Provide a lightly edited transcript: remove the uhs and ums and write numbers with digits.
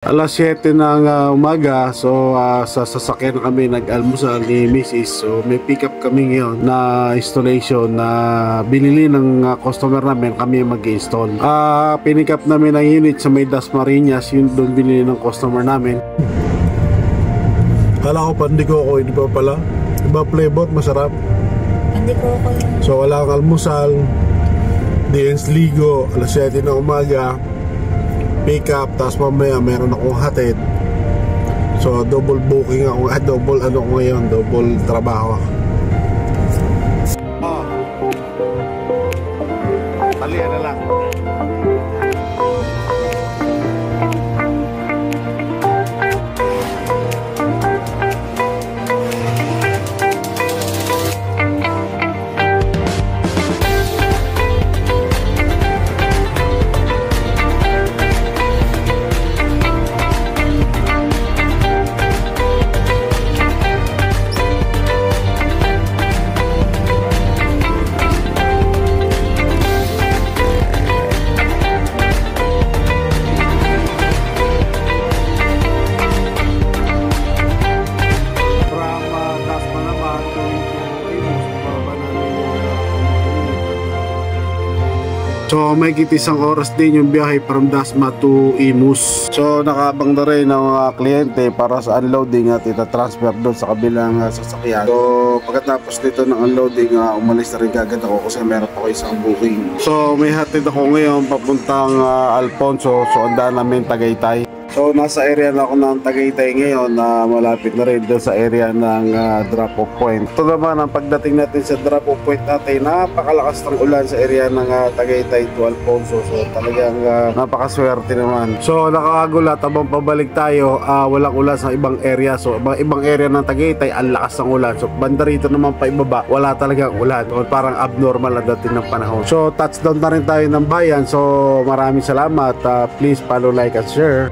Alas 7 ng umaga, so sa sasakyan kami nag-almusal ni Mrs. So may pick up kami ngayon na installation na binili ng customer namin, kami mag-install. Pinick up namin ang unit sa may Dasmariñas, yun doon binili ng customer namin. Kala ko pandiko ako, hindi pa pala. Iba flavor, masarap. Pandiko ako yun. So wala kang almusal, DN's ligo, alas 7 ng umaga. Pick up, tapos mamaya meron akong hatid. So double booking ako, double ano ko ngayon, double trabaho. Talian na lang. So may isang oras din yung biyahe from Dasma to Imus. So nakabang na rin ng mga kliyente para sa unloading at itatransfer doon sa kabilang sasakyan. So pagkatapos nito ng unloading, umalis na rin kagad ako kasi meron pa isang booking. So may hatid ako ngayon papuntang Alfonso. So andaan namin Tagaytay. So nasa area na ako ng Tagaytay ngayon na malapit na rin doon sa area ng drop-off point. Ito naman ang pagdating natin sa drop-off point natin, napakalakas ng ulan sa area ng Tagaytay to Alfonso. So talagang napakaswerte naman. So nakakagulat habang pabalik tayo, walang ulan sa ibang area. So ibang area ng Tagaytay, ang lakas ng ulan. So banda rito naman pa ibaba, wala talagang ulan. So, parang abnormal na dating ng panahon. So touchdown na rin tayo ng bayan. So maraming salamat. Please follow, like, and share.